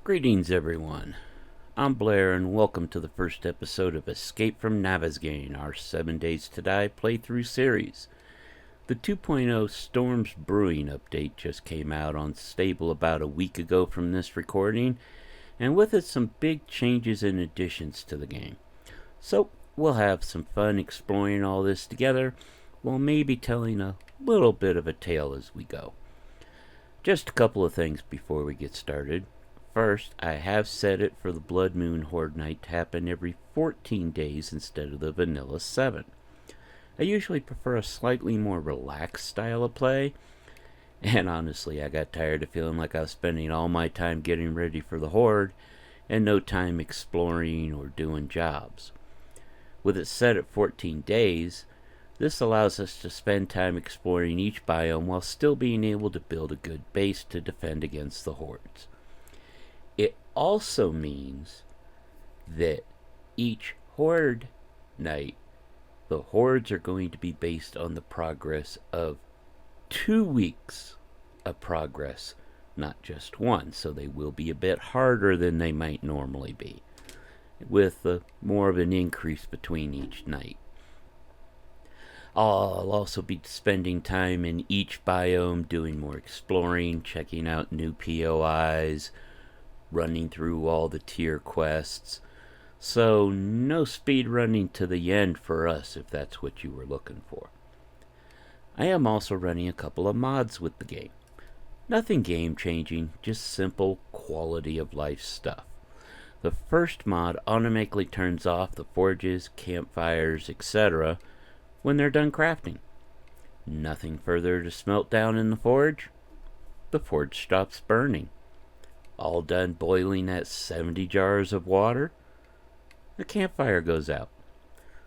Greetings, everyone. I'm Blair, and welcome to the first episode of Escape from Navezgane, our 7 Days to Die playthrough series. The 2.0 Storms Brewing update just came out on Stable about a week ago from this recording, and with it some big changes and additions to the game. So, we'll have some fun exploring all this together, while maybe telling a little bit of a tale as we go. Just a couple of things before we get started. First, I have set it for the Blood Moon Horde night to happen every 14 days instead of the vanilla 7. I usually prefer a slightly more relaxed style of play, and honestly I got tired of feeling like I was spending all my time getting ready for the Horde and no time exploring or doing jobs. With it set at 14 days, this allows us to spend time exploring each biome while still being able to build a good base to defend against the Hordes. It also means that each Horde night, the Hordes are going to be based on the progress of 2 weeks of progress, not just one, so they will be a bit harder than they might normally be, with more of an increase between each night. I'll also be spending time in each biome doing more exploring, checking out new POIs, running through all the tier quests, so no speed running to the end for us if that's what you were looking for. I am also running a couple of mods with the game. Nothing game changing, just simple quality of life stuff. The first mod automatically turns off the forges, campfires, etc. when they're done crafting. Nothing further to smelt down in the forge stops burning. All done boiling at 70 jars of water, the campfire goes out.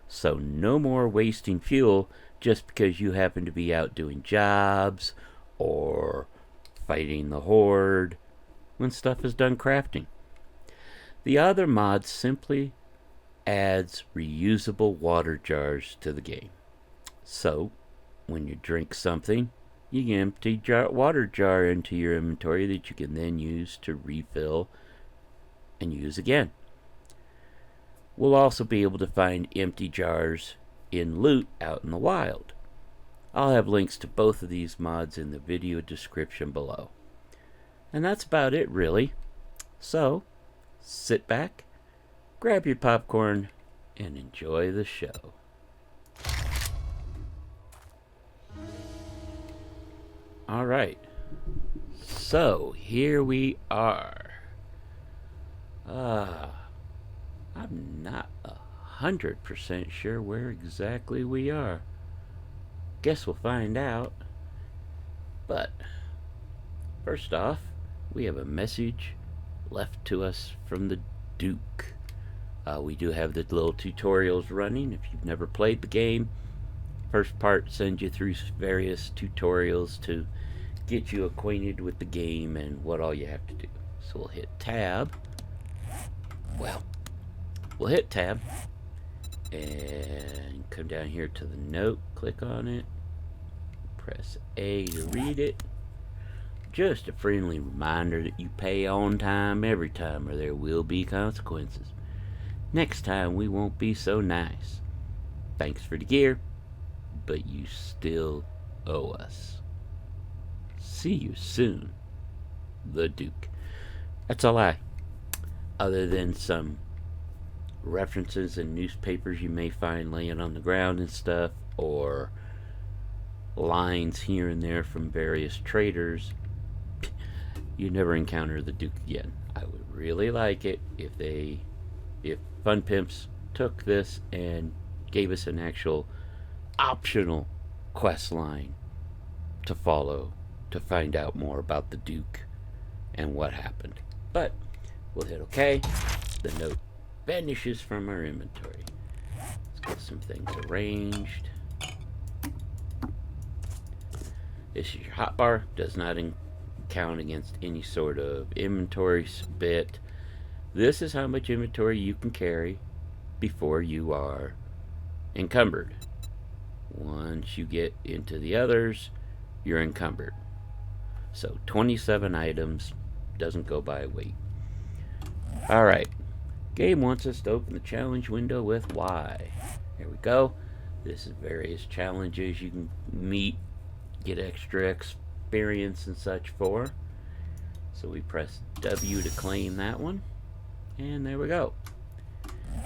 So no more wasting fuel just because you happen to be out doing jobs or fighting the Horde when stuff is done crafting. The other mod simply adds reusable water jars to the game. So when you drink something, you can empty water jar into your inventory that you can then use to refill and use again. We'll also be able to find empty jars in loot out in the wild. I'll have links to both of these mods in the video description below. And that's about it, really. So, sit back, grab your popcorn, and enjoy the show. Alright, so here we are. I'm not 100% sure where exactly we are. Guess we'll find out. But, first off, we have a message left to us from the Duke. We do have the little tutorials running. If you've never played the game, first part sends you through various tutorials to get you acquainted with the game and what all you have to do. So we'll hit tab. We'll hit tab and come down here to the note, click on it, press A to read it. Just a friendly reminder that you pay on time every time or there will be consequences. Next time we won't be so nice. Thanks for the gear, but you still owe us. See you soon, the Duke. That's a lie. Other than some references in newspapers you may find laying on the ground and stuff, or lines here and there from various traders, you never encounter the Duke again. I would really like it if Fun Pimps took this and gave us an actual optional quest line to follow to find out more about the Duke and what happened. But we'll hit OK. The note vanishes from our inventory. Let's get some things arranged. This is your hotbar. Does not count against any sort of inventory bit. This is how much inventory you can carry before you are encumbered. Once you get into the others, you're encumbered. So 27 items, doesn't go by weight. Alright. Game wants us to open the challenge window with Y. Here we go. This is various challenges you can meet, get extra experience and such for. So we press W to claim that one. And there we go.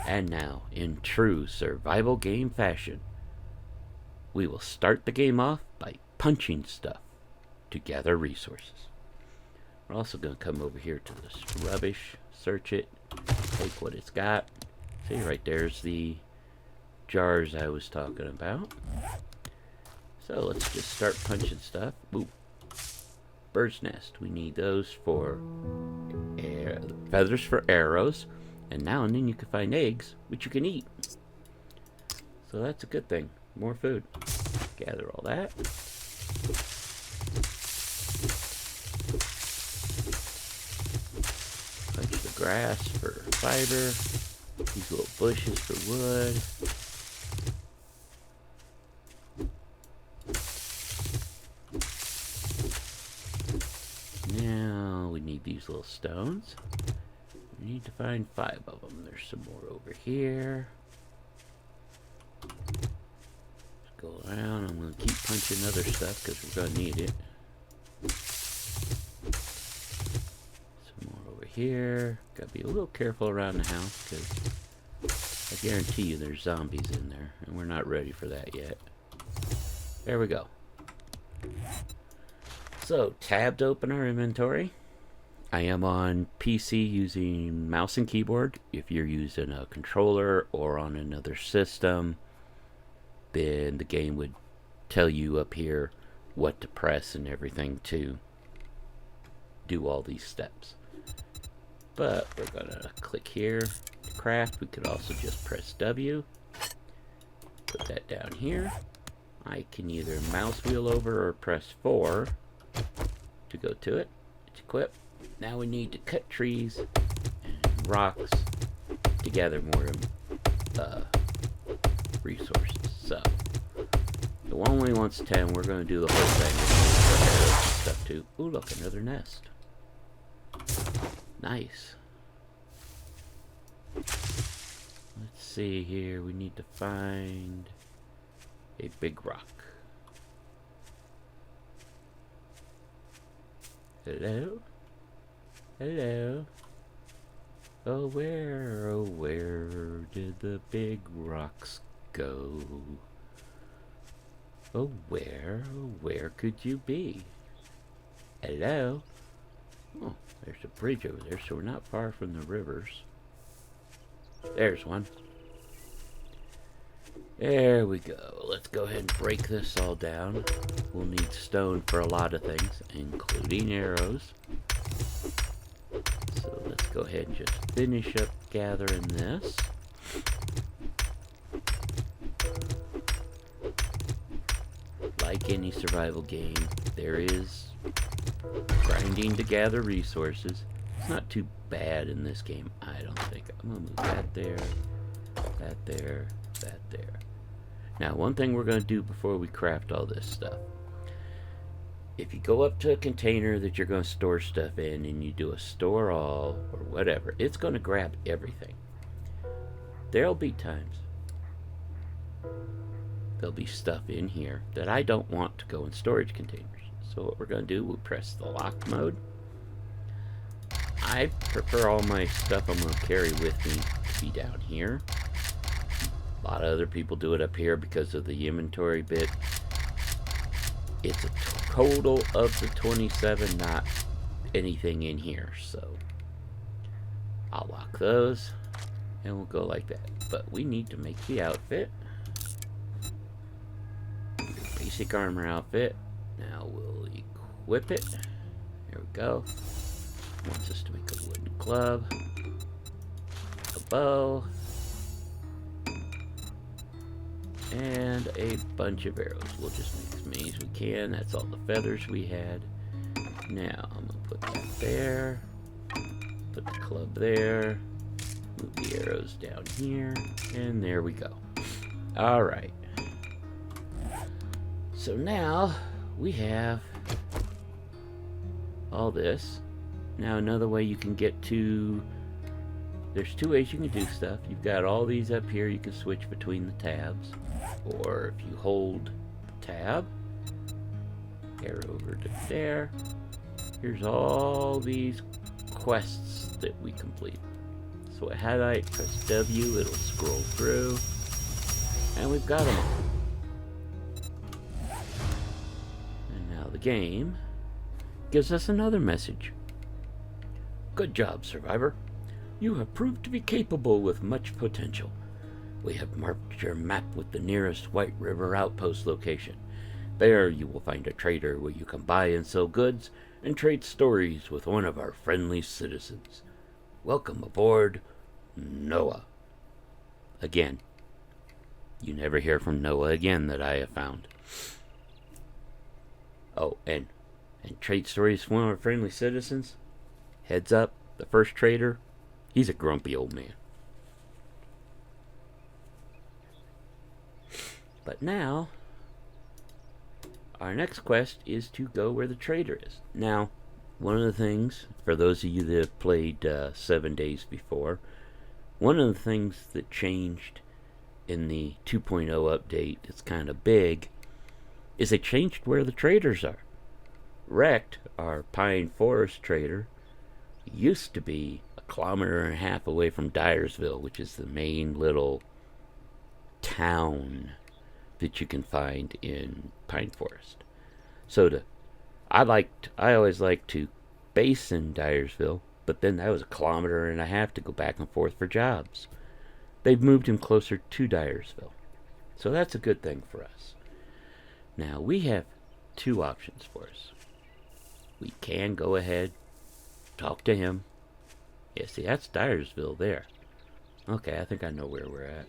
And now, in true survival game fashion, we will start the game off by punching stuff to gather resources. We're also going to come over here to this rubbish, search it, take what it's got. See, right there's the jars I was talking about. So let's just start punching stuff. Boop. Bird's nest. We need those for feathers for arrows. And now and then you can find eggs, which you can eat. So that's a good thing. More food. Gather all that. Punch the grass for fiber. These little bushes for wood. Now we need these little stones. We need to find 5 of them. There's some more over here. Let's go around. I'm going to keep punching other stuff because we're going to need it. Some more over here. Got to be a little careful around the house because I guarantee you there's zombies in there. And we're not ready for that yet. There we go. So, tab to open our inventory. I am on PC using mouse and keyboard. If you're using a controller or on another system, then the game would tell you up here what to press and everything to do all these steps. But we're gonna click here to craft. We could also just press W. Put that down here. I can either mouse wheel over or press 4 to go to it. It's equipped. Now we need to cut trees and rocks to gather more resources. So, the one only wants 10. We're going to do the whole thing. Stuff too. Ooh, look, another nest. Nice. Let's see here. We need to find a big rock. Hello? Hello? Oh, where did the big rocks go? Oh, where could you be? Hello? Oh, there's a bridge over there, so we're not far from the rivers. There's one. There we go. Let's go ahead and break this all down. We'll need stone for a lot of things, including arrows. So let's go ahead and just finish up gathering this. Like any survival game, there is grinding to gather resources. It's not too bad in this game, I don't think. I'm gonna move that there, that there, that there. Now, one thing we're gonna do before we craft all this stuff. If you go up to a container that you're going to store stuff in and you do a store all or whatever, it's going to grab everything. There'll be times there'll be stuff in here that I don't want to go in storage containers. So what we're going to do, we'll press the lock mode. I prefer all my stuff I'm going to carry with me to be down here. A lot of other people do it up here because of the inventory bit. It's a total of the 27, not anything in here. So I'll lock those and we'll go like that. But we need to make the outfit. Basic armor outfit. Now we'll equip it. Here we go. Wants us to make a wooden club, a bow, and a bunch of arrows. We'll just make as many as we can. That's all the feathers we had. Now I'm gonna put that there, put the club there, move the arrows down here, and there we go. All right. So now we have all this. Now another way you can get to there's two ways you can do stuff. You've got all these up here. You can switch between the tabs. Or if you hold tab, arrow over to there, here's all these quests that we complete. So I highlight, press W, it'll scroll through, and we've got them all. And now the game gives us another message. Good job, survivor. You have proved to be capable with much potential. We have marked your map with the nearest White River outpost location. There you will find a trader where you can buy and sell goods and trade stories with one of our friendly citizens. Welcome aboard, Noah. Again, you never hear from Noah again that I have found. Oh, and trade stories with one of our friendly citizens? Heads up, the first trader, he's a grumpy old man. But now, our next quest is to go where the trader is. Now, one of the things, for those of you that have played 7 days before, one of the things that changed in the 2.0 update, it's kind of big, is they changed where the traders are. Wrecked, our pine forest trader, used to be 1.5 kilometers away from Dyersville, which is the main little town that you can find in Pine Forest. So I always liked to base in Dyersville, but then that was 1.5 kilometers to go back and forth for jobs. They've moved him closer to Dyersville. So that's a good thing for us. Now we have two options for us. We can go ahead, talk to him. Yeah, see, that's Dyersville there. Okay, I think I know where we're at.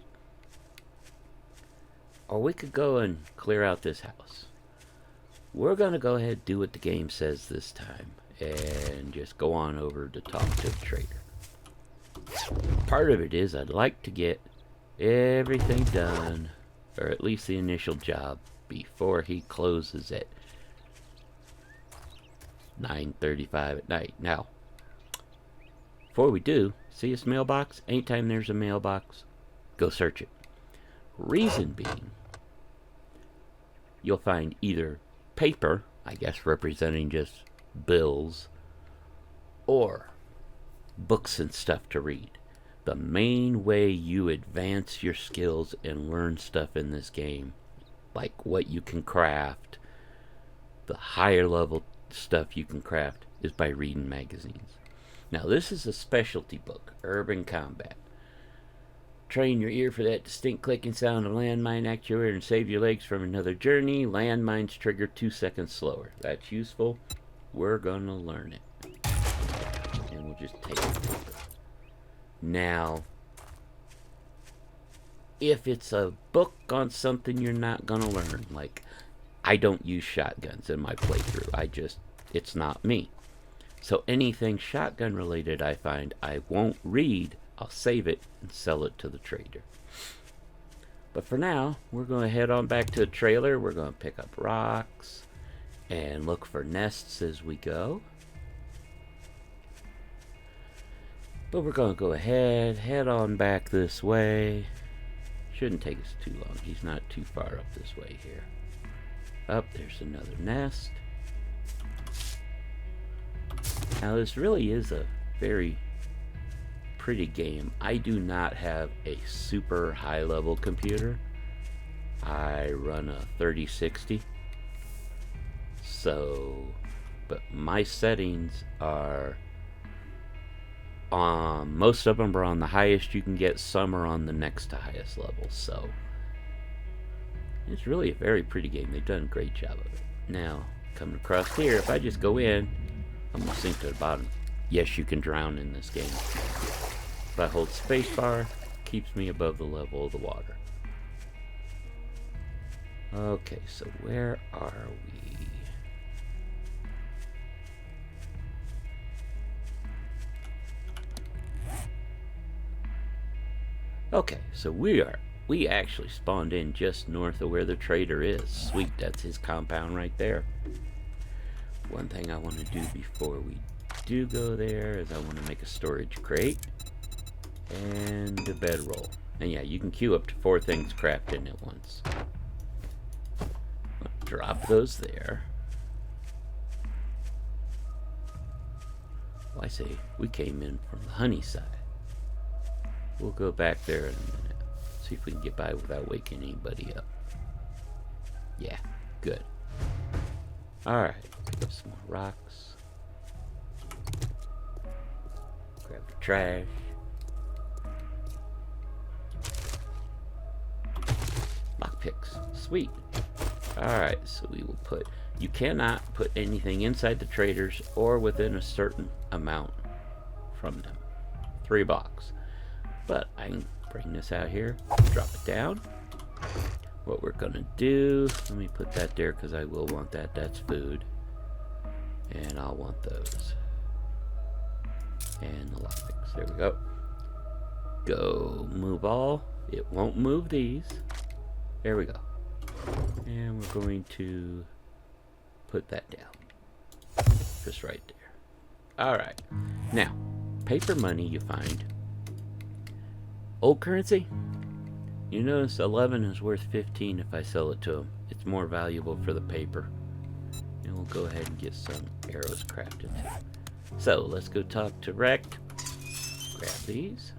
Or we could go and clear out this house. We're going to go ahead and do what the game says this time. And just go on over to talk to the trader. Part of it is I'd like to get everything done, or at least the initial job, before he closes at 9:35 at night. Now, before we do, see this mailbox? Anytime there's a mailbox, go search it. Reason being, you'll find either paper, I guess representing just bills, or books and stuff to read. The main way you advance your skills and learn stuff in this game, like what you can craft, the higher level stuff you can craft, is by reading magazines. Now this is a specialty book, Urban Combat. Train your ear for that distinct clicking sound of landmine actuator and save your legs from another journey. Landmines trigger 2 seconds slower. That's useful. We're going to learn it. And we'll just take it. Now, if it's a book on something you're not going to learn, like I don't use shotguns in my playthrough. It's not me. So anything shotgun related I find I won't read, I'll save it and sell it to the trader. But for now, we're going to head on back to the trailer. We're going to pick up rocks and look for nests as we go. But we're going to go ahead, head on back this way. Shouldn't take us too long. He's not too far up this way here. Up, there's another nest. Now this really is a very pretty game. I do not have a super high level computer. I run a 3060. But my settings are most of them are on the highest you can get, some are on the next to highest level, so it's really a very pretty game. They've done a great job of it. Now, coming across here, if I just go in, I'm going to sink to the bottom. Yes, you can drown in this game. If I hold spacebar, keeps me above the level of the water. Okay, so where are we? Okay, so we actually spawned in just north of where the trader is. Sweet, that's his compound right there. One thing I want to do before we do go there is I want to make a storage crate. And a bedroll. And yeah, you can queue up to 4 things crafting at once. Drop those there. Well, I say we came in from the honey side. We'll go back there in a minute. See if we can get by without waking anybody up. Yeah, good. Alright, pick up some more rocks. Grab the trash. Lockpicks. Sweet. Alright, so we will put... You cannot put anything inside the traders or within a certain amount from them. 3 blocks. But I can bring this out here, drop it down. What we're gonna do, let me put that there because I will want that. That's food. And I'll want those. And the lockpicks. There we go. Go move all. It won't move these. There we go. And we're going to put that down. Just right there. Alright. Now, paper money you find. Old currency? You notice 11 is worth 15 if I sell it to him. It's more valuable for the paper. And we'll go ahead and get some arrows crafted. So, let's go talk to Rect. Grab these.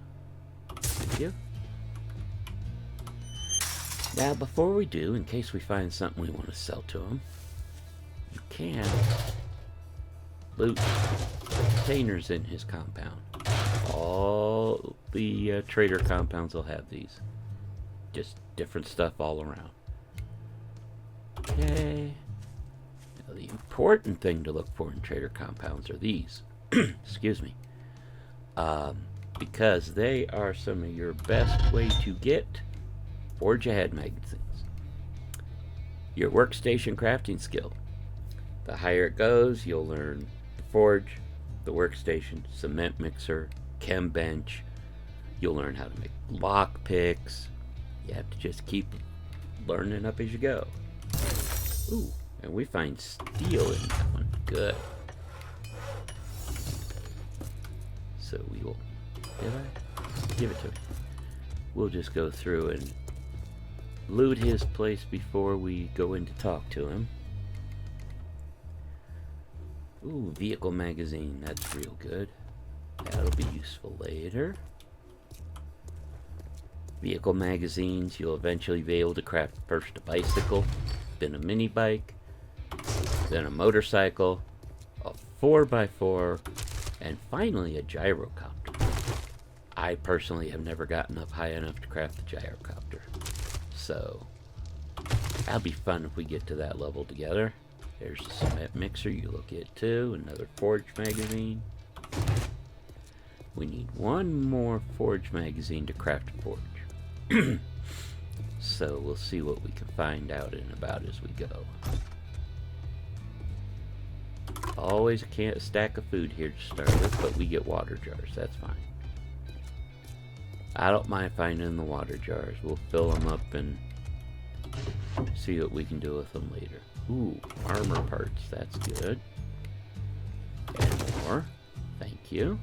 Thank you. Now, before we do, in case we find something we want to sell to him, you can loot the containers in his compound. All the trader compounds will have these. Just different stuff all around. Okay. Now, the important thing to look for in trader compounds are these. Excuse me. Because they are some of your best way to get Forge Ahead magazines. Your workstation crafting skill. The higher it goes, you'll learn the forge, the workstation, cement mixer, chem bench. You'll learn how to make lock picks. You have to just keep learning up as you go. Ooh, and we find steel in that one. Good. So we will... Did I? Give it to me. We'll just go through and loot his place before we go in to talk to him. Ooh, vehicle magazine. That's real good. That'll be useful later. Vehicle magazines, you'll eventually be able to craft first a bicycle, then a mini bike, then a motorcycle, a 4x4, and finally a gyrocopter. I personally have never gotten up high enough to craft the gyrocopter. So, that'll be fun if we get to that level together. There's a cement mixer you look at too, another forge magazine. We need one more forge magazine to craft a forge. So we'll see what we can find out and about as we go. Always a stack of food here to start with, but we get water jars, that's fine. I don't mind finding the water jars. We'll fill them up and see what we can do with them later. Ooh, armor parts, that's good. And more, thank you.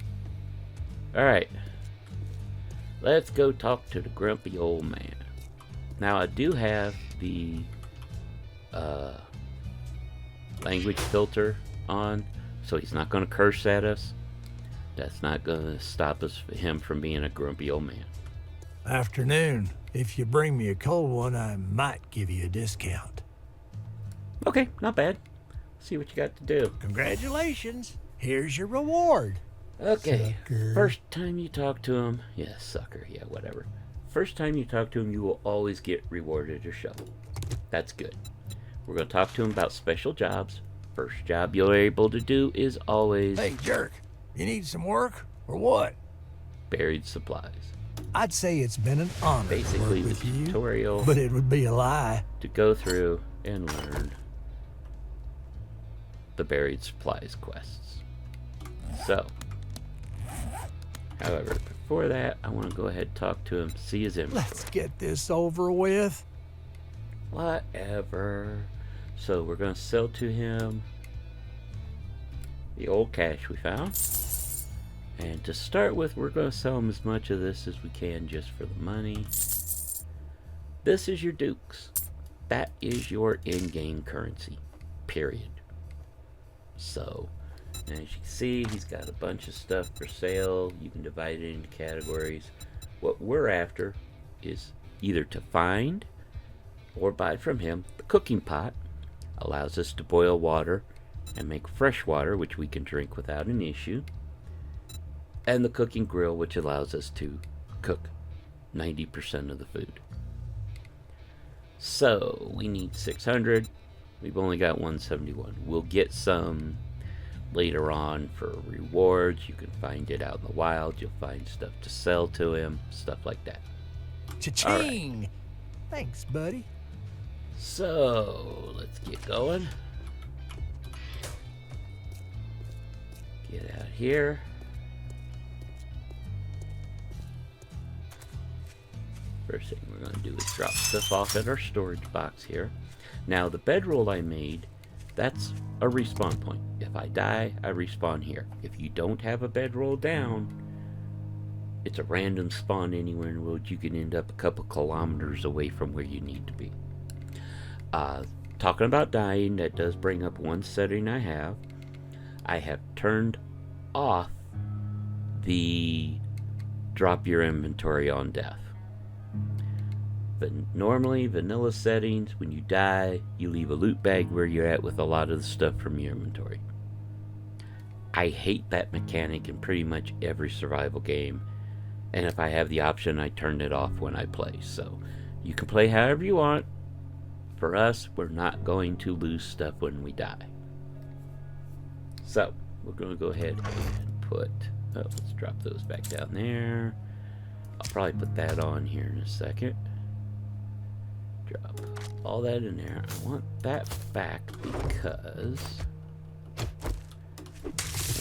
Alright, let's go talk to the grumpy old man. Now I do have the language filter on, so he's not going to curse at us. That's not going to stop him from being a grumpy old man. Afternoon. If you bring me a cold one, I might give you a discount. Okay, not bad. See what you got to do. Congratulations. Here's your reward. Okay, Sucker. First time you talk to him, yeah, sucker, yeah, whatever. First time you talk to him, you will always get rewarded a shovel. That's good. We're going to talk to him about special jobs. First job you're able to do is always... Hey, jerk. You need some work, or what? Buried supplies. I'd say it's been an honor Basically to work the with you, tutorial but it would be a lie. to go through and learn the buried supplies quests. So, however, before that, I want to go ahead and talk to him, see his inventory. Let's get this over with. Whatever. So we're going to sell to him the old cash we found. And to start with, we're going to sell them as much of this as we can just for the money. This is your dukes. That is your in-game currency. Period. So, as you can see, he's got a bunch of stuff for sale. You can divide it into categories. What we're after is either to find or buy from him the cooking pot. Allows us to boil water and make fresh water, which we can drink without an issue. And the cooking grill, which allows us to cook 90% of the food. So, we need 600. We've only got 171. We'll get some later on for rewards. You can find it out in the wild. You'll find stuff to sell to him, stuff like that. Cha-ching! Right. Thanks, buddy. So, let's get going. Get out here. First thing we're going to do is drop stuff off at our storage box here. Now, the bedroll I made, that's a respawn point. If I die, I respawn here. If you don't have a bedroll down, it's a random spawn anywhere in the world. You can end up a couple kilometers away from where you need to be. Talking about dying, that does bring up one setting I have. I have turned off the drop your inventory on death. But normally, vanilla settings, when you die, you leave a loot bag where you're at with a lot of the stuff from your inventory. I hate that mechanic in pretty much every survival game, and if I have the option, I turn it off when I play. So, you can play however you want. For us, we're not going to lose stuff when we die. So, we're going to go ahead and put... Oh, let's drop those back down there. I'll probably put that on here in a second. Drop all that in there. I want that back because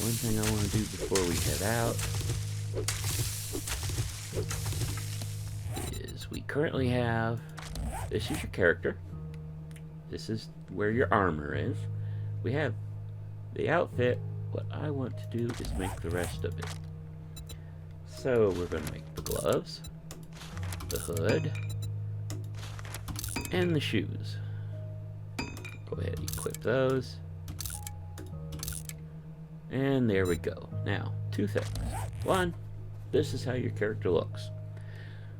one thing I want to do before we head out is we currently have, this is your character. This is where your armor is. We have the outfit. What I want to do is make the rest of it. So we're going to make the gloves, the hood, and the shoes. Go ahead and equip those. And there we go. Now, two things. One, this is how your character looks.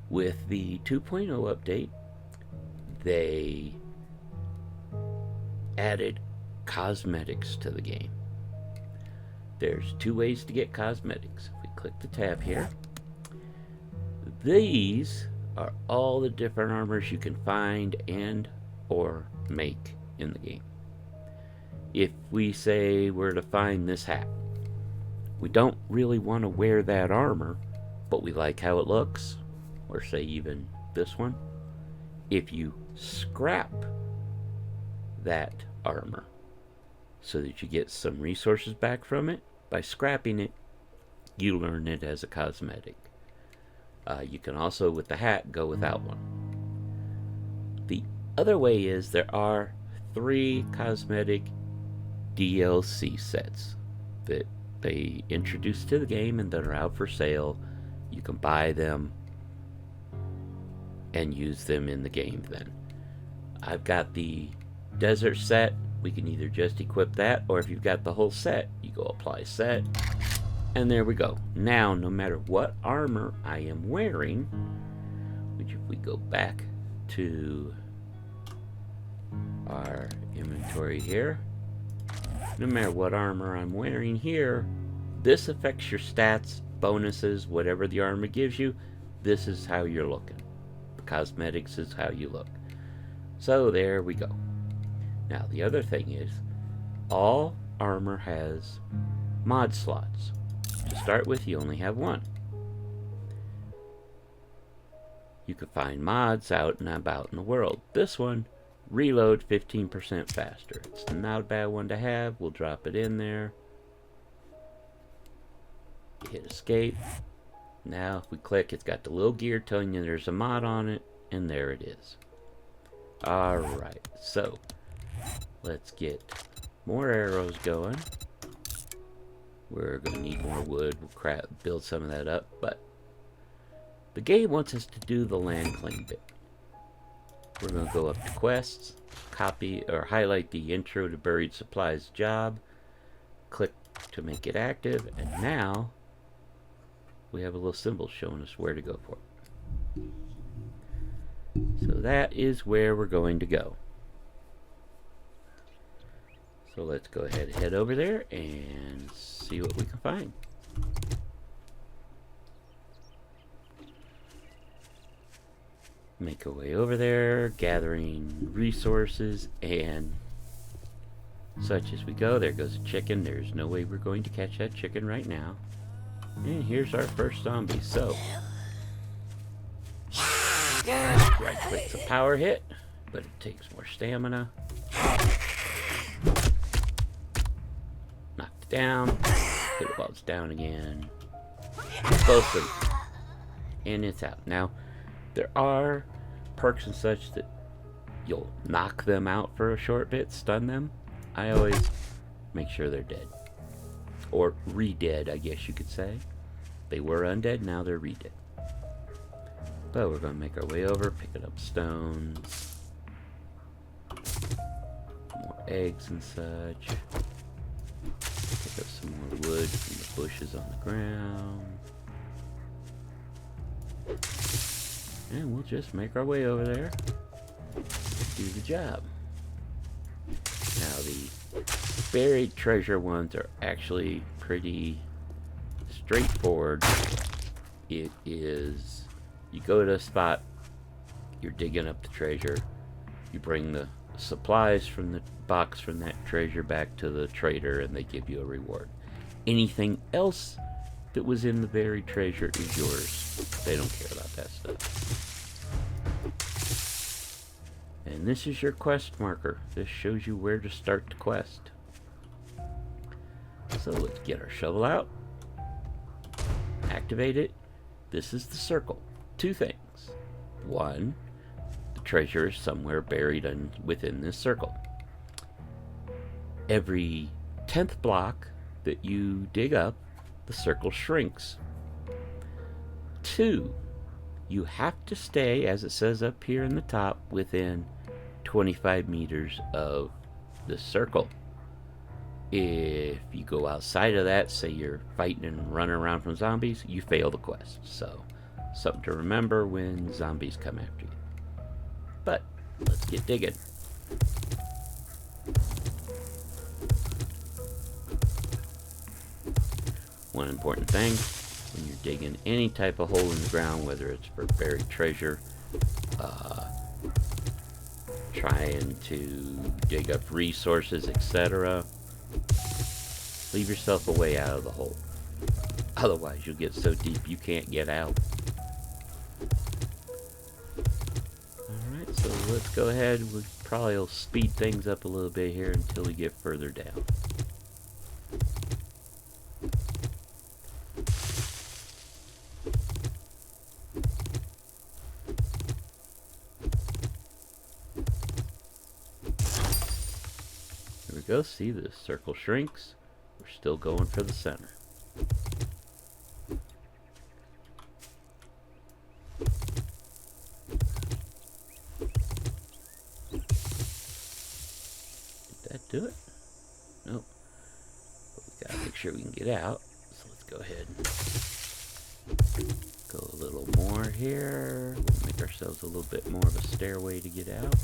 With the 2.0 update, they added cosmetics to the game. There's two ways to get cosmetics. If we click the tab here, these are all the different armors you can find and or make in the game. If we say we're to find this hat, we don't really want to wear that armor, but we like how it looks, or say even this one. If you scrap that armor so that you get some resources back from it, by scrapping it, you learn it as a cosmetic. You can also, with the hat, go without one. The other way is there are 3 cosmetic DLC sets that they introduced to the game and that are out for sale. You can buy them and use them in the game then. I've got the desert set. We can either just equip that, or if you've got the whole set, you go apply set. And there we go. Now, no matter what armor I am wearing, which if we go back to our inventory here, no matter what armor I'm wearing here, this affects your stats, bonuses, whatever the armor gives you. This is how you're looking. The cosmetics is how you look. So there we go. Now, the other thing is, all armor has mod slots. To start with, you only have one. You can find mods out and about in the world. This one, reload 15% faster. It's not a bad one to have. We'll drop it in there. Hit escape. Now, if we click, it's got the little gear telling you there's a mod on it, and there it is. Alright, so let's get more arrows going. We're going to need more wood. We'll build some of that up, but the game wants us to do the land claim bit. We're going to go up to quests, copy or highlight the intro to buried supplies job, click to make it active, and now we have a little symbol showing us where to go for it. So that is where we're going to go. So let's go ahead and head over there and see what we can find. Make our way over there, gathering resources and such as we go. There goes a chicken. There's no way we're going to catch that chicken right now. And here's our first zombie. So, right click's a power hit, but it takes more stamina. Knocked it down. Hit it while it's down again. Explosive. And it's out. Now, there are perks and such that you'll knock them out for a short bit, stun them. I always make sure they're dead. Or re-dead, I guess you could say. They were undead, now they're re-dead. But we're going to make our way over, picking up stones. More eggs and such. Pick up some more wood from the bushes on the ground. And we'll just make our way over there. Do the job. Now the buried treasure ones are actually pretty straightforward. It is, you go to a spot, you're digging up the treasure, you bring the supplies from the box from that treasure back to the trader and they give you a reward. Anything else that was in the buried treasure is yours. They don't care about that stuff. And this is your quest marker. This shows you where to start the quest. So let's get our shovel out. Activate it. This is the circle. Two things. One, the treasure is somewhere buried within this circle. Every 10th block that you dig up, the circle shrinks. Two, you have to stay, as it says up here in the top, within 25 meters of the circle. If you go outside of that, say you're fighting and running around from zombies, you fail the quest. So, something to remember when zombies come after you. But, let's get digging. One important thing, when you're digging any type of hole in the ground, whether it's for buried treasure, trying to dig up resources, etc., leave yourself a way out of the hole. Otherwise, you'll get so deep you can't get out. Alright, so let's go ahead. We probably will speed things up a little bit here until we get further down. Here we go. See, the circle shrinks. We're still going for the center. Did that do it? Nope. But we gotta make sure we can get out. So let's go ahead and go a little more here. We'll make ourselves a little bit more of a stairway to get out.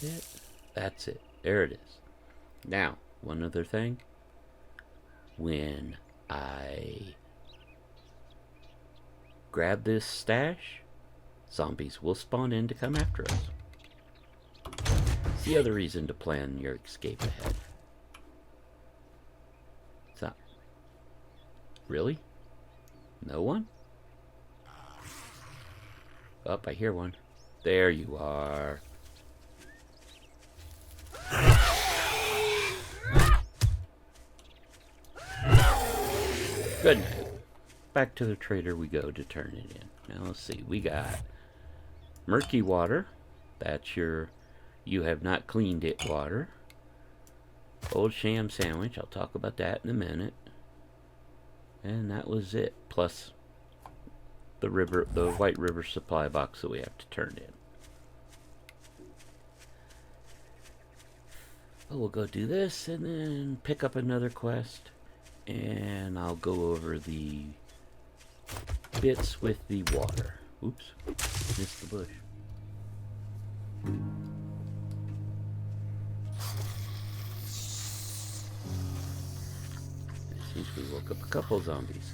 It? That's it. There it is. Now, one other thing. When I grab this stash, zombies will spawn in to come after us. It's the other reason to plan your escape ahead. So, Really? No one? Oh, I hear one. There you are. Good night. Back to the trader we go to turn it in. Now let's see. We got murky water. That's your you have not cleaned it water. Old sham sandwich. I'll talk about that in a minute. And that was it. Plus the White River supply box that we have to turn in. Well, we'll go do this and then pick up another quest. And I'll go over the bits with the water. Oops, missed the bush. It seems we woke up a couple zombies.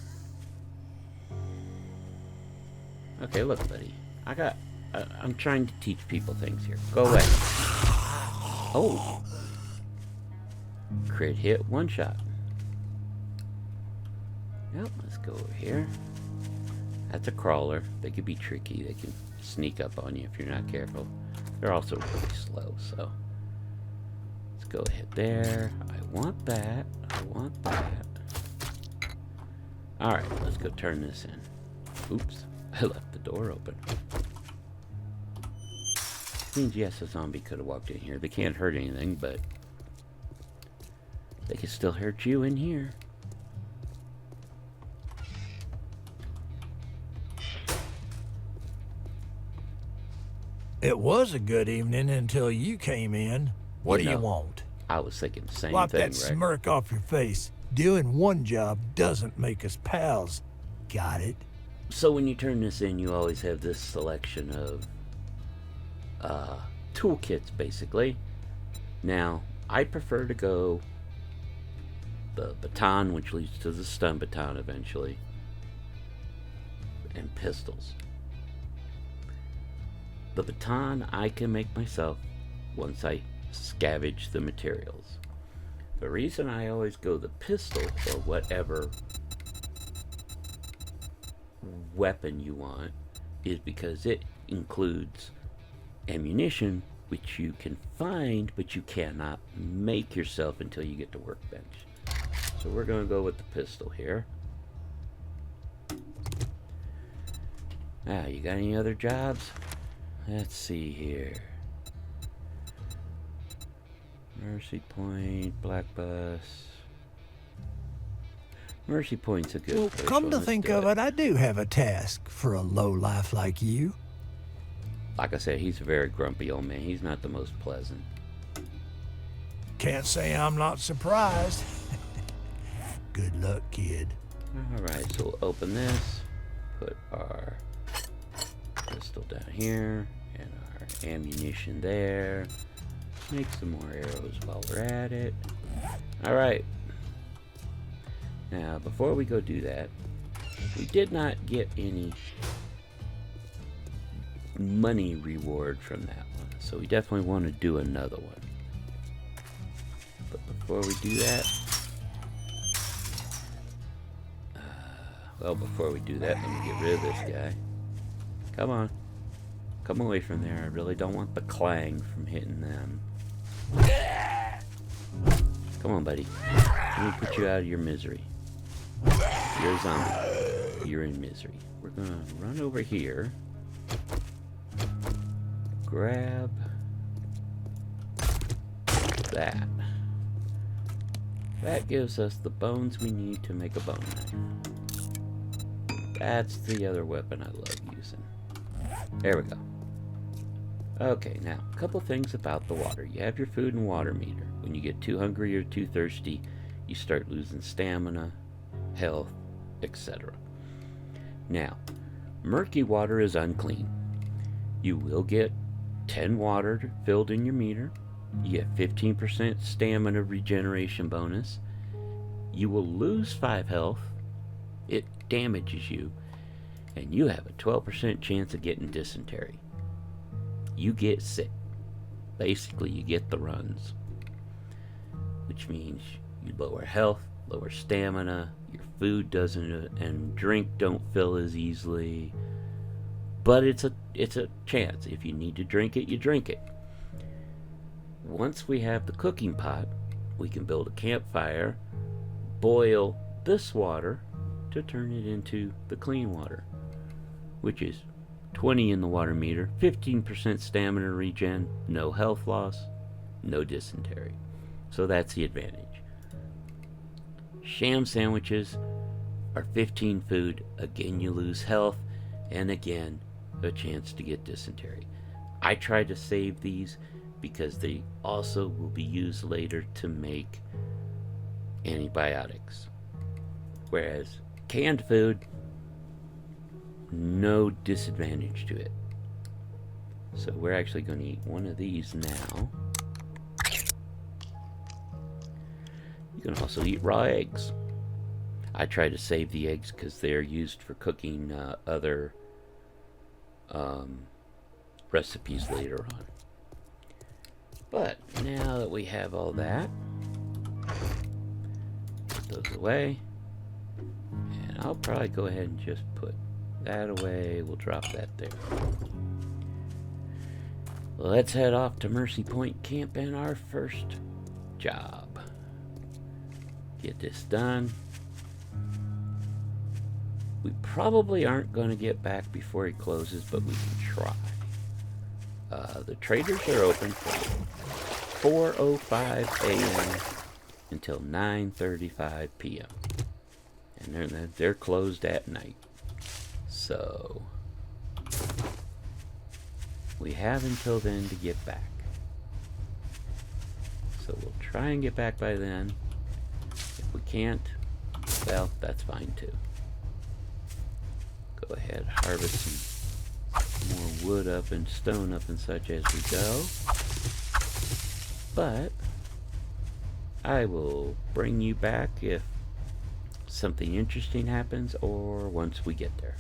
Okay, look, buddy. I'm trying to teach people things here. Go away. Oh. Crit hit, one shot. Yep, let's go over here. That's a crawler. They could be tricky. They can sneak up on you if you're not careful. They're also really slow, so let's go ahead there. I want that. I want that. Alright, let's go turn this in. Oops, I left the door open. Means yes, a zombie could have walked in here. They can't hurt anything, but they can still hurt you in here. It was a good evening until you came in. What do you want? I was thinking the same Wipe thing, that smirk off your face. Doing one job doesn't make us pals. Got it? So when you turn this in, you always have this selection of toolkits, basically. Now, I prefer to go the baton, which leads to the stun baton eventually, and pistols. The baton I can make myself once I scavenge the materials. The reason I always go the pistol or whatever weapon you want is because it includes ammunition, which you can find but you cannot make yourself until you get to workbench. So we're going to go with the pistol here. You got any other jobs? Let's see here. Mercy Point, Black Bus. Mercy Point's a good Well, place. come to think of it, I do have a task for a lowlife like you. Like I said, he's a very grumpy old man. He's not the most pleasant. Can't say I'm not surprised. Good luck, kid. Alright, so we'll open this. Put our pistol down here. And our ammunition there. Make some more arrows while we're at it. Alright. Now, before we go do that, we did not get any money reward from that one. So we definitely want to do another one. But before we do that, before we do that, let me get rid of this guy. Come on. Come away from there. I really don't want the clang from hitting them. Come on, buddy. Let me put you out of your misery. You're a zombie. You're in misery. We're gonna run over here. Grab that. That gives us the bones we need to make a bone knife. That's the other weapon I love using. There we go. Okay, now, a couple things about the water. You have your food and water meter. When you get too hungry or too thirsty, you start losing stamina, health, etc. Now, murky water is unclean. You will get 10 water filled in your meter. You get 15% stamina regeneration bonus. You will lose 5 health. It damages you. And you have a 12% chance of getting dysentery. You get sick. Basically, you get the runs. Which means you lower health, lower stamina, your food doesn't and drink don't fill as easily. But it's a chance. If you need to drink it, you drink it. Once we have the cooking pot, we can build a campfire, boil this water to turn it into the clean water, which is 20 in the water meter, 15% stamina regen, no health loss, no dysentery. So that's the advantage. Sham sandwiches are 15 food. Again, you lose health, and again, a chance to get dysentery. I try to save these because they also will be used later to make antibiotics. Whereas canned food, no disadvantage to it. So we're actually going to eat one of these now. You can also eat raw eggs. I try to save the eggs because they're used for cooking other recipes later on. But now that we have all that, put those away. And I'll probably go ahead and just put that away. We'll drop that there. Let's head off to Mercy Point Camp and our first job. Get this done. We probably aren't going to get back before he closes, but we can try. The traders are open from 4:05 a.m. until 9:35 p.m. And they're closed at night. So we have until then to get back. So we'll try and get back by then. If we can't, well, that's fine too. Go ahead, harvest some more wood up and stone up and such as we go. But I will bring you back if something interesting happens or once we get there.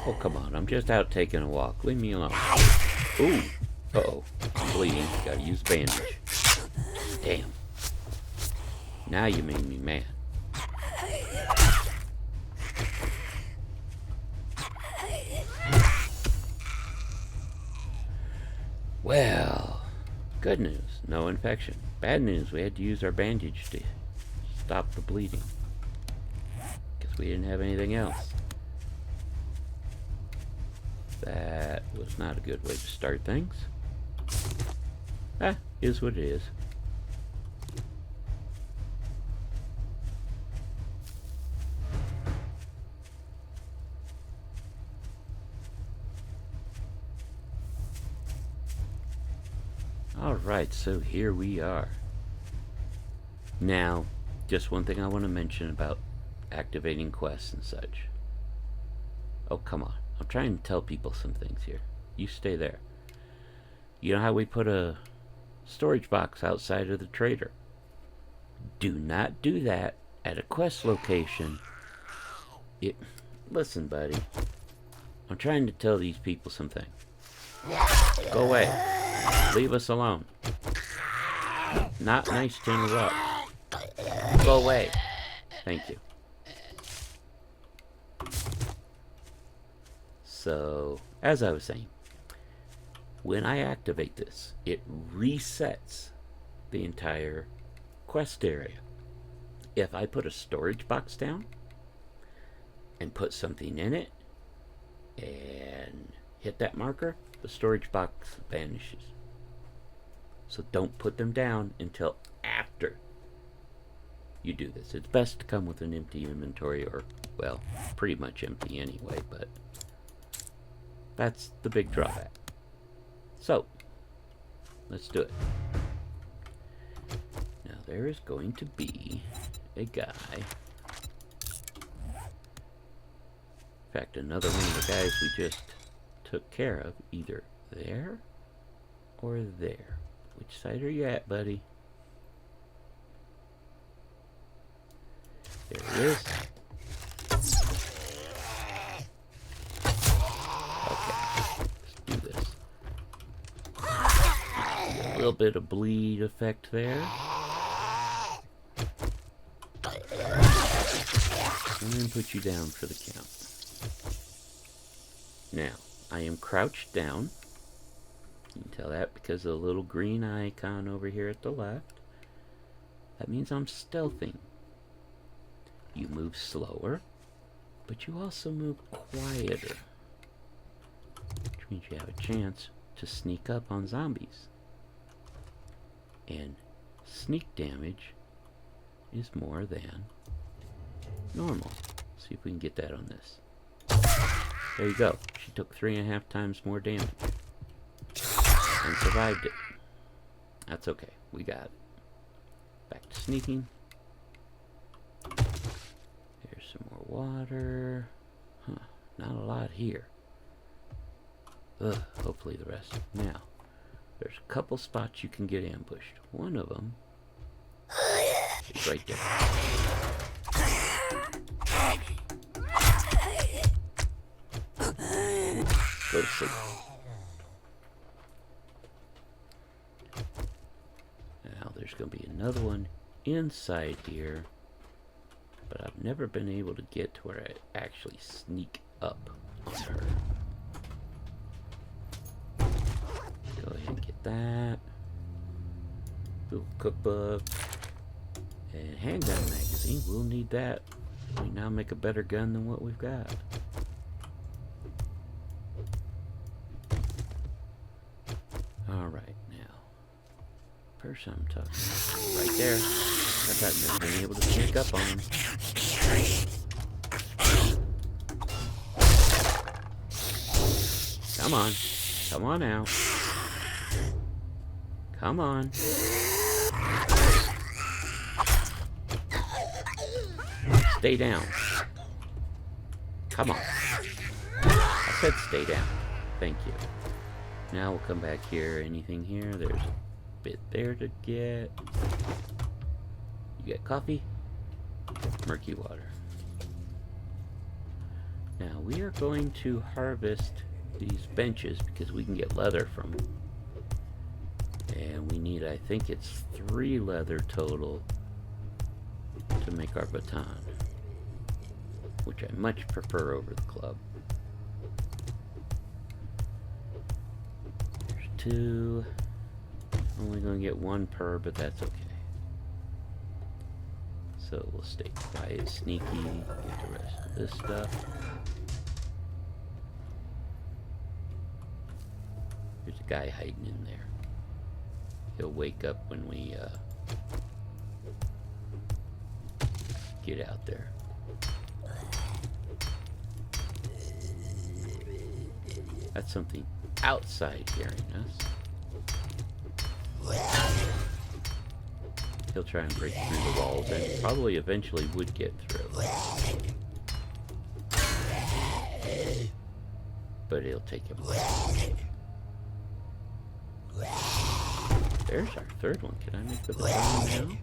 Oh, come on. I'm just out taking a walk. Leave me alone. Ooh. Uh-oh. I'm bleeding. Gotta use bandage. Damn. Now you made me mad. Well, good news. No infection. Bad news. We had to use our bandage to stop the bleeding. Because we didn't have anything else. That was not a good way to start things. Is what it is. Alright, so here we are. Now, just one thing I want to mention about activating quests and such. Oh, come on. I'm trying to tell people some things here. You stay there. You know how we put a storage box outside of the trader? Do not do that at a quest location. Listen, buddy. I'm trying to tell these people something. Go away. Leave us alone. Not nice to interrupt. Go away. Thank you. So, as I was saying, when I activate this, it resets the entire quest area. If I put a storage box down and put something in it and hit that marker, the storage box vanishes. So don't put them down until after you do this. It's best to come with an empty inventory, or, well, pretty much empty anyway, but that's the big drawback. So, let's do it. Now, there is going to be a guy. In fact, another one of the guys we just took care of, either there or there. Which side are you at, buddy? There he is. A little bit of bleed effect there. And put you down for the count. Now, I am crouched down. You can tell that because of the little green icon over here at the left. That means I'm stealthing. You move slower, but you also move quieter, which means you have a chance to sneak up on zombies. And sneak damage is more than normal. See if we can get that on this. There you go. She took 3.5 times more damage. And survived it. That's okay. We got it. Back to sneaking. There's some more water. Huh. Not a lot here. Ugh. Hopefully the rest. Now, there's a couple spots you can get ambushed. One of them is right there. Go to sleep. Now there's going to be another one inside here, but I've never been able to get to where I actually sneak up on her. Go ahead and get that. Little cookbook. And handgun magazine. We'll need that. We now make a better gun than what we've got. Alright, now. Person I'm talking about. Right there. I've not been able to sneak up on him. Come on. Come on now. Come on. Stay down. Come on. I said stay down. Thank you. Now we'll come back here. Anything here? There's a bit there to get. You get coffee? Murky water. Now we are going to harvest these benches because we can get leather from them. And we need, I think it's 3 leather total to make our baton, which I much prefer over the club. There's 2. Only gonna get 1 per, but that's okay. So we'll stay quiet, sneaky, get the rest of this stuff. There's a guy hiding in there. He'll wake up when we get out there. That's something outside hearing us. He'll try and break through the walls and probably eventually would get through. But it'll take him a while. There's our 3rd one. Can I make the baton now?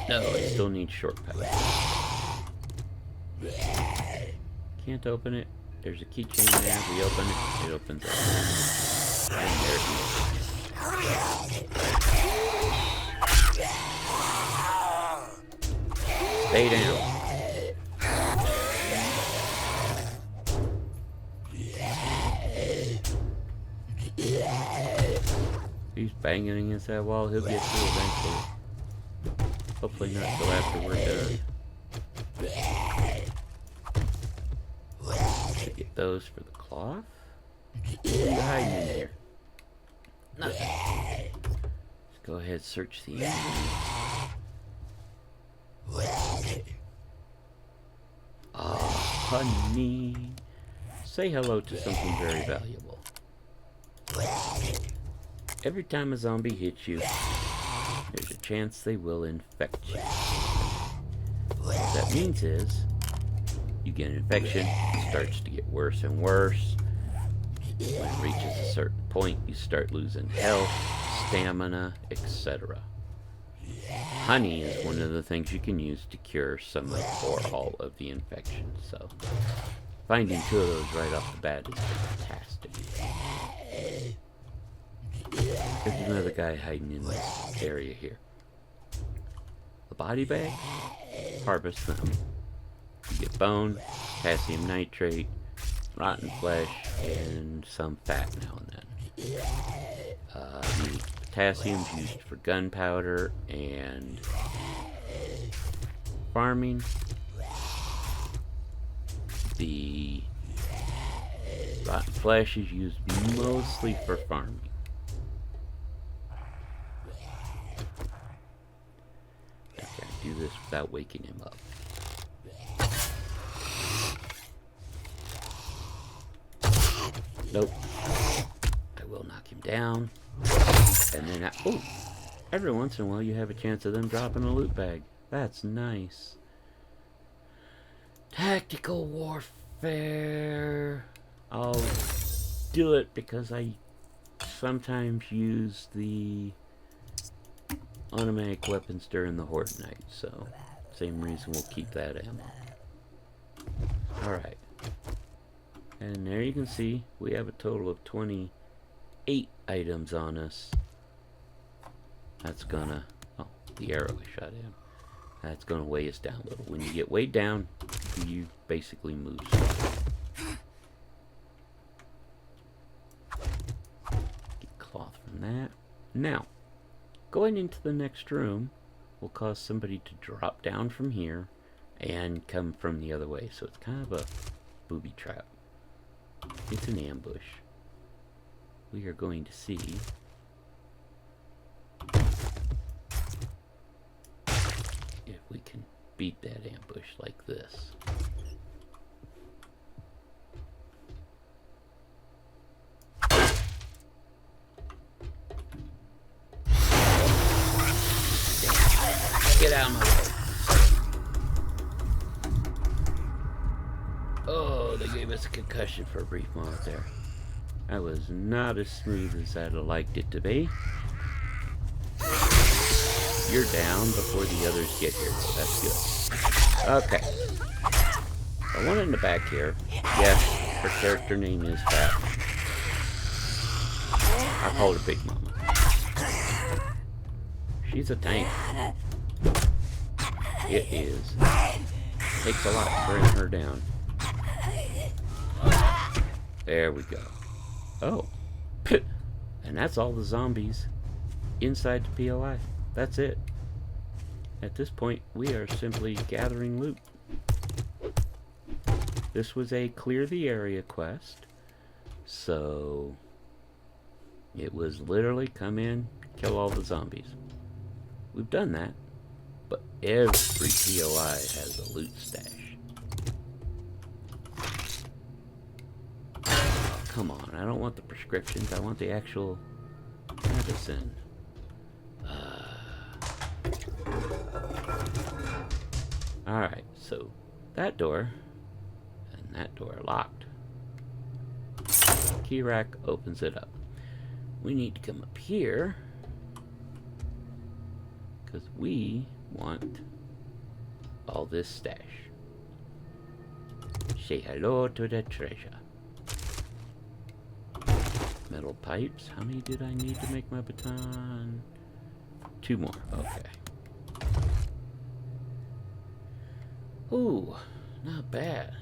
No, I still need short power. Can't open it. There's a keychain there. We open it. It opens up. And there it is. Stay down. He's banging against that wall. He'll get through eventually. Hopefully not till after we're done. Get those for the cloth. What's hiding in here? Nothing. Let's go ahead and search the area. Ah, honey. Say hello to something very valuable. Every time a zombie hits you, there's a chance they will infect you. What that means is, you get an infection, it starts to get worse and worse. When it reaches a certain point, you start losing health, stamina, etc. Honey is one of the things you can use to cure some of or all of the infections. So, finding 2 of those right off the bat is fantastic. There's another guy hiding in this area here. A body bag? harvest them. You get bone, potassium nitrate, rotten flesh, and some fat now and then. The potassium's used for gunpowder and farming. The rotten flesh is used mostly for farming. I can't do this without waking him up. Nope. I will knock him down. And then oh! Every once in a while you have a chance of them dropping a loot bag. That's nice. Tactical warfare. I'll do it because I sometimes use the automatic weapons during the Horde night, so same reason we'll keep that ammo. Alright. And there you can see we have a total of 28 items on us. That's gonna... oh, the arrow I shot him. That's gonna weigh us down a little. When you get weighed down, you basically move slow. Get cloth from that. Now, going into the next room will cause somebody to drop down from here and come from the other way. So it's kind of a booby trap. It's an ambush. We are going to see if we can beat that ambush like this. Get out of my way. Oh, they gave us a concussion for a brief moment there. That was not as smooth as I'd have liked it to be. You're down before the others get here. That's good. Okay. The one in the back here, yes, her character name is Fat. I call her Big Mama. She's a tank. It is. Takes a lot to bring her down. There we go. Oh. And that's all the zombies inside the POI. That's it. At this point, we are simply gathering loot. This was a clear the area quest. So it was literally come in, kill all the zombies. We've done that. But every POI has a loot stash. Oh, come on, I don't want the prescriptions. I want the actual medicine. Alright, so that door and that door are locked. Key rack opens it up. We need to come up here because we want all this stash. Say hello to the treasure. Metal pipes. How many did I need to make my baton? 2 more. Okay. Ooh, not bad.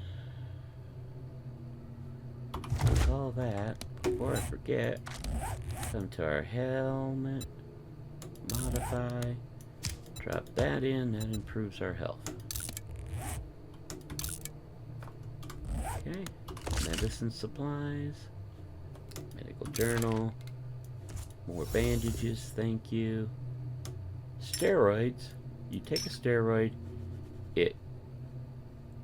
With all that, before I forget, come to our helmet, modify, drop that in, that improves our health. Okay, medicine supplies, medical journal, more bandages, thank you. Steroids, you take a steroid, it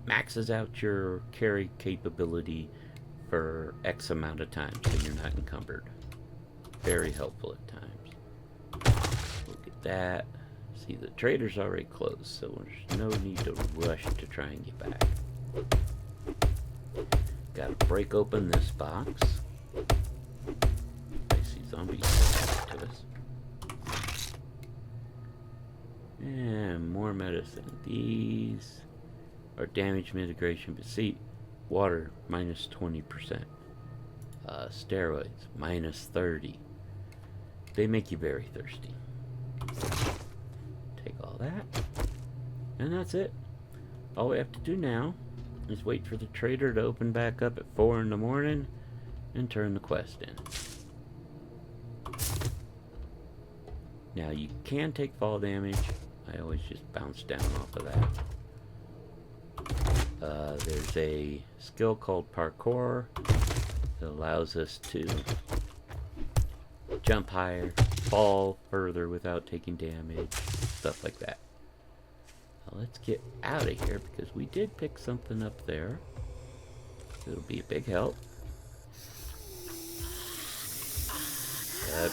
maxes out your carry capability for X amount of time, so you're not encumbered. Very helpful at times. Look at that. See, the trader's already closed, so there's no need to rush to try and get back. Gotta break open this box. I see zombies back to us. And more medicine. These are damage mitigation, but see, water minus 20%. Steroids minus 30. They make you very thirsty. Take all that. And that's it. All we have to do now is wait for the trader to open back up at 4 in the morning and turn the quest in. Now you can take fall damage. I always just bounce down off of that. There's a skill called parkour that allows us to jump higher, fall further without taking damage, stuff like that. Now let's get out of here because we did pick something up there. It'll be a big help.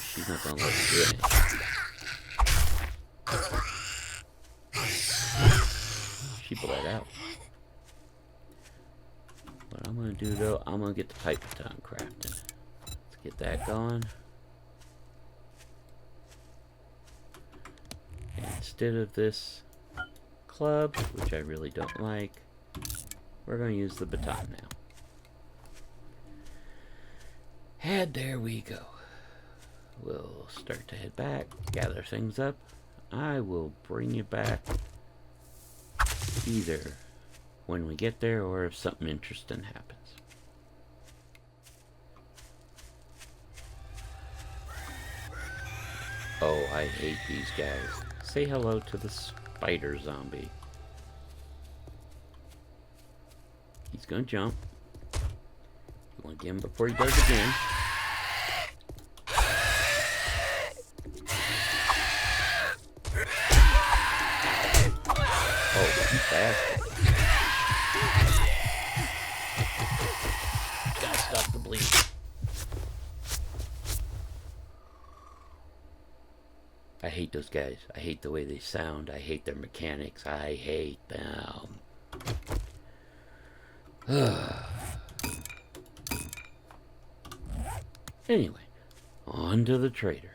She's not gonna let us do anything. She bled out. What I'm gonna do though, I'm gonna get the pipe baton crafted. Let's get that going. And instead of this club, which I really don't like, we're gonna use the baton now. And there we go. We'll start to head back, gather things up. I will bring you back either when we get there or if something interesting happens. Oh, I hate these guys. Say hello to the spider zombie. He's gonna jump. You want to get him before he does again. Bastard. Gotta stop the bleeding. I hate those guys. I hate the way they sound. I hate their mechanics. I hate them. Anyway, on to the trader.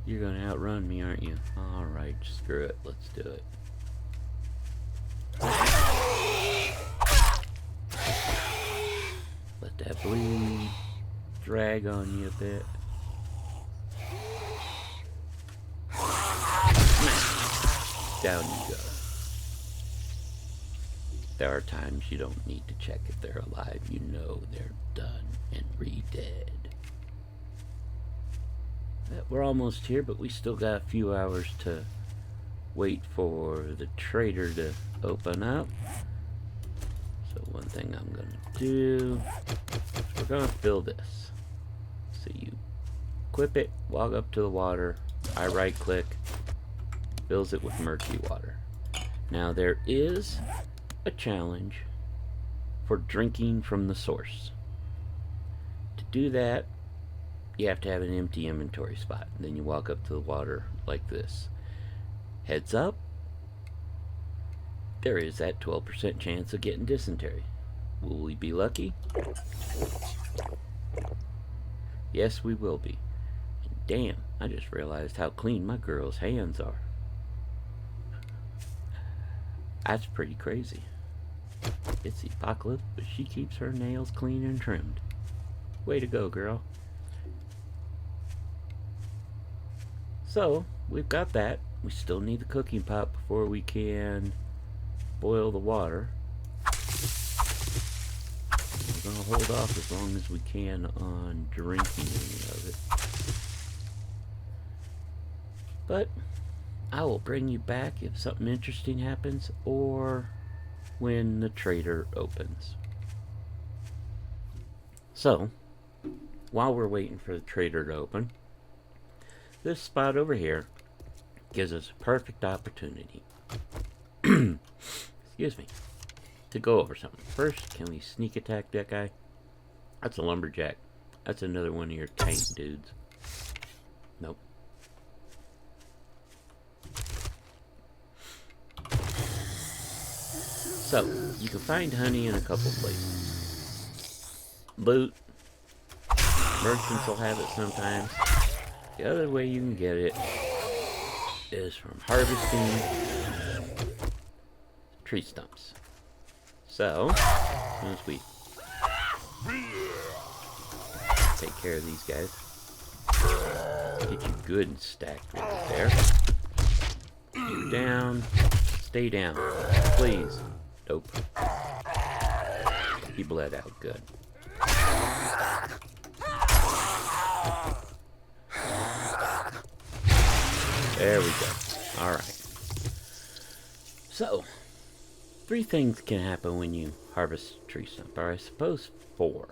You're gonna outrun me, aren't you? Alright, screw it. Let's do it. Let that bleed drag on you a bit. Down you go. There are times you don't need to check if they're alive. You know they're done and re-dead. We're almost here, but we still got a few hours to wait for the trader to open up. So one thing I'm going to do is we're going to fill this. So you equip it, walk up to the water, I right click, fills it with murky water. Now there is a challenge for drinking from the source. To do that, you have to have an empty inventory spot. Then you walk up to the water like this. Heads up, there is that 12% chance of getting dysentery. Will we be lucky? Yes, we will be. And damn, I just realized how clean my girl's hands are. That's pretty crazy. It's the apocalypse, but she keeps her nails clean and trimmed. Way to go, girl. So, we've got that. We still need the cooking pot before we can boil the water. We're going to hold off as long as we can on drinking any of it. But I will bring you back if something interesting happens or when the trader opens. So, while we're waiting for the trader to open, this spot over here gives us a perfect opportunity excuse me, to go over something. First, can we sneak attack that guy? That's a lumberjack. That's another one of your tank dudes. Nope. So, you can find honey in a couple places. Loot. Merchants will have it sometimes. The other way you can get it is from harvesting tree stumps. So, as soon as we take care of these guys, get you good and stacked right there. You down. Stay down. Please. Nope. He bled out good. There we go. Alright. So, 3 things can happen when you harvest tree stump, or I suppose 4.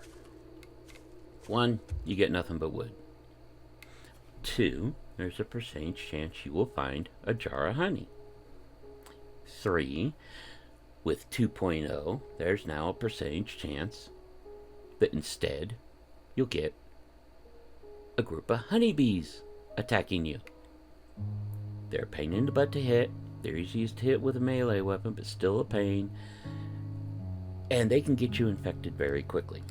1, you get nothing but wood. 2, there's a percentage chance you will find a jar of honey. 3, with 2.0, there's now a percentage chance that instead you'll get a group of honeybees attacking you. They're a pain in the butt to hit. They're easiest to hit with a melee weapon, but still a pain. And they can get you infected very quickly.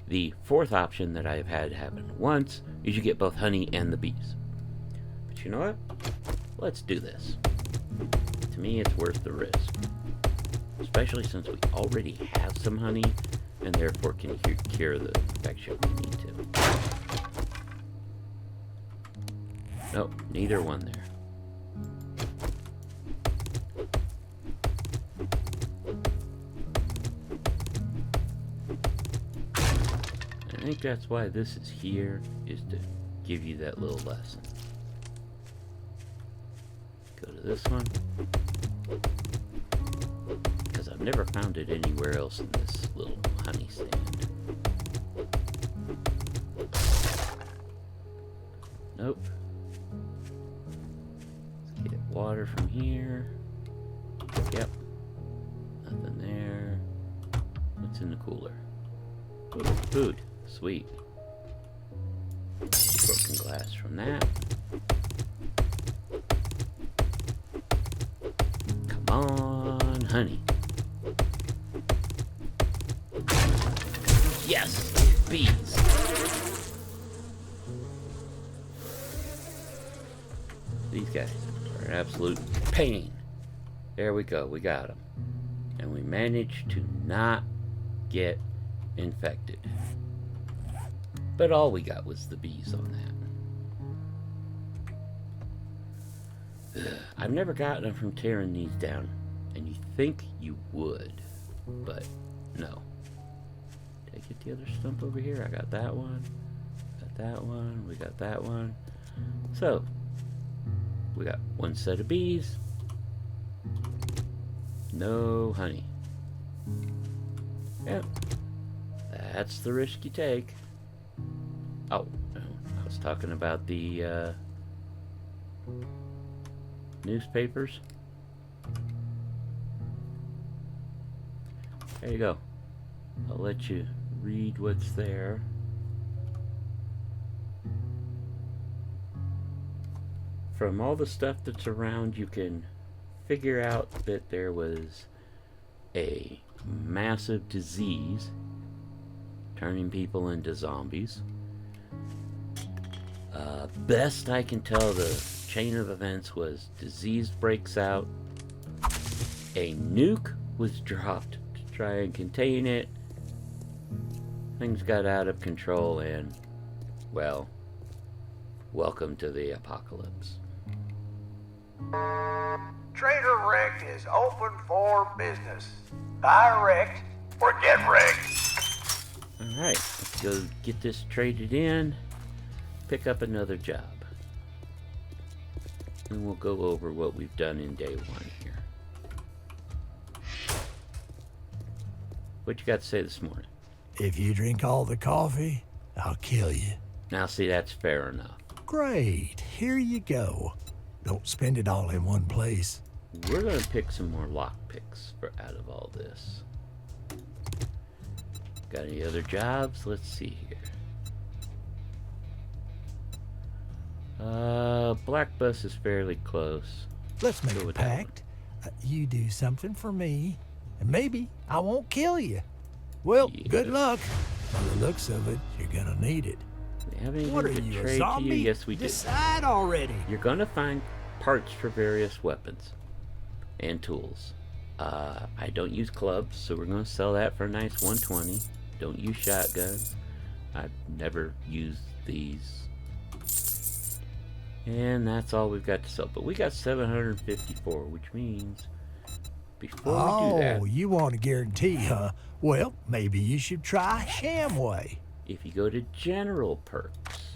The 4th option that I've had happen once is you get both honey and the bees. But you know what? Let's do this. To me, it's worth the risk. Especially since we already have some honey, and therefore can cure the infection we need to. Nope, neither one there. I think that's why this is here, is to give you that little lesson. Go to this one. Because I've never found it anywhere else in this little honey stand. Nope. Let's get water from here. Yep. Nothing there. What's in the cooler? Oh, food. Sweet. Broken glass from that. Come on, honey. Yes! Bees! These guys are an absolute pain. There we go, we got them. And we managed to not get infected. But all we got was the bees on that. Ugh, I've never gotten them from tearing these down. And you think you would, but no. Did I get the other stump over here? I got that one. Got that one. We got that one. So, we got one set of bees. No honey. Yep. That's the risk you take. Oh, I was talking about the newspapers. There you go. I'll let you read what's there. From all the stuff that's around, you can figure out that there was a massive disease turning people into zombies. Best I can tell, the chain of events was disease breaks out, a nuke was dropped to try and contain it, things got out of control, and, well, welcome to the apocalypse. Trader Wrecked is open for business. Buy wrecked or get wrecked. Alright, let's go get this traded in, pick up another job. And we'll go over what we've done in day 1 here. What you got to say this morning? If you drink all the coffee, I'll kill you. Now see, that's fair enough. Great, here you go. Don't spend it all in one place. We're going to pick some more lockpicks out of all this. Got any other jobs? Let's see here. Black Bus is fairly close. Let's make Go a with that pact. You do something for me, and maybe I won't kill you. Well, Yeah. good luck. By the looks of it, you're gonna need it. Do we have anything What are to you, a trade to zombie? you? Yes, we do. Decide already. You're going to find parts for various weapons and tools. I don't use clubs, so we're going to sell that for a nice 120. Don't use shotguns. I've never used these. And that's all we've got to sell. But we got 754, which means before we do that... Oh, you want a guarantee, huh? Well, maybe you should try Shamway. If you go to general perks...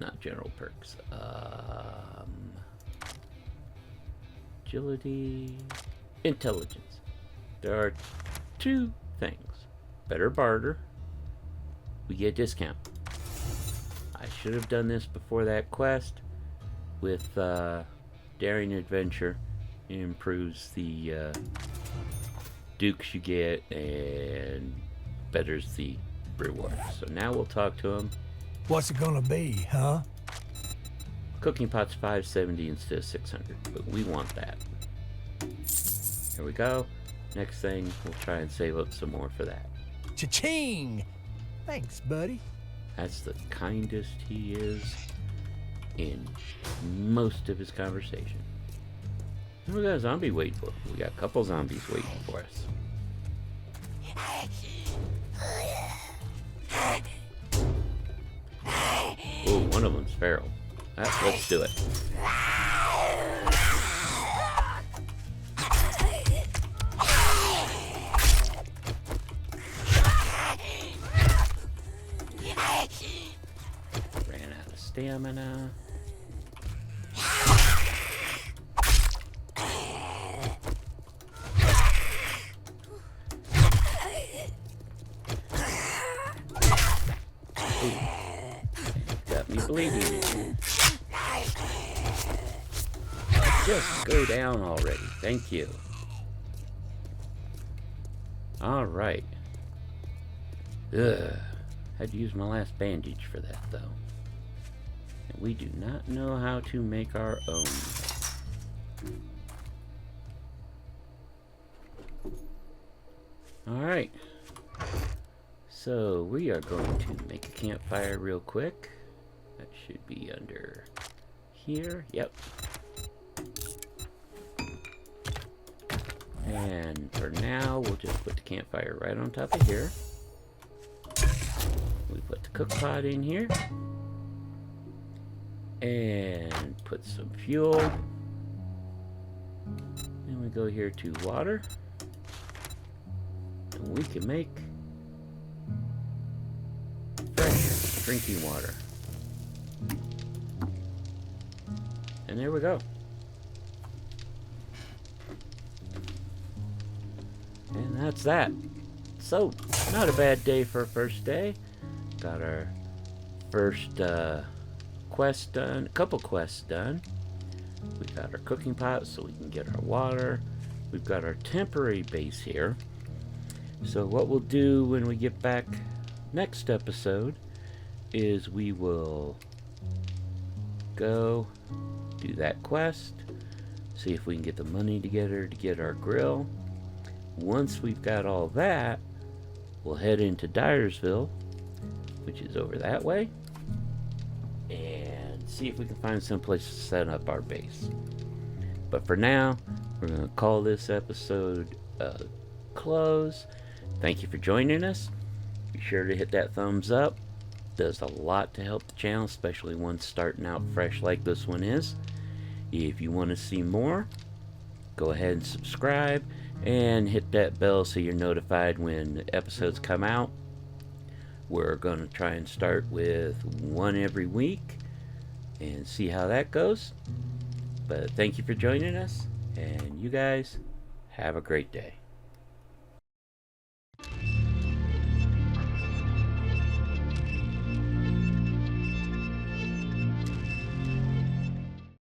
not general perks. Agility... Intelligence. There are two things. Better barter. We get a discount. I should have done this before that quest. With Daring Adventure, it improves the dukes you get and betters the reward. So now we'll talk to him. What's it gonna be, huh? Cooking pot's 570 instead of 600, but we want that. Here we go. Next thing, we'll try and save up some more for that. Cha-ching! Thanks, buddy. That's the kindest he is in most of his conversation. And we got a zombie waiting for us. We got a couple zombies waiting for us. Oh, one of them's feral. Let's do it. Ran out of stamina. Got me bleeding. Just go down already. Thank you. Alright. Ugh. Had to use my last bandage for that, though. And we do not know how to make our own. Alright. So, we are going to make a campfire real quick. That should be under here. Yep. And for now, we'll just put the campfire right on top of here. We put the cook pot in here. And put some fuel. Then we go here to water. And we can make fresh drinking water. And there we go. And that's that. So, not a bad day for a first day. Got our first quest done, a couple quests done. We got our cooking pot so we can get our water. We've got our temporary base here. So what we'll do when we get back next episode is we will go do that quest, see if we can get the money together to get our grill. Once we've got all that, we'll head into Dyersville, which is over that way, and see if we can find some place to set up our base. But for now, we're going to call this episode close. Thank you for joining us. Be sure to hit that thumbs up. Does a lot to help the channel, especially one starting out fresh like this one is. If you want to see more, go ahead and subscribe and hit that bell so you're notified when episodes come out. We're going to try and start with one every week and see how that goes. But thank you for joining us, and you guys have a great day.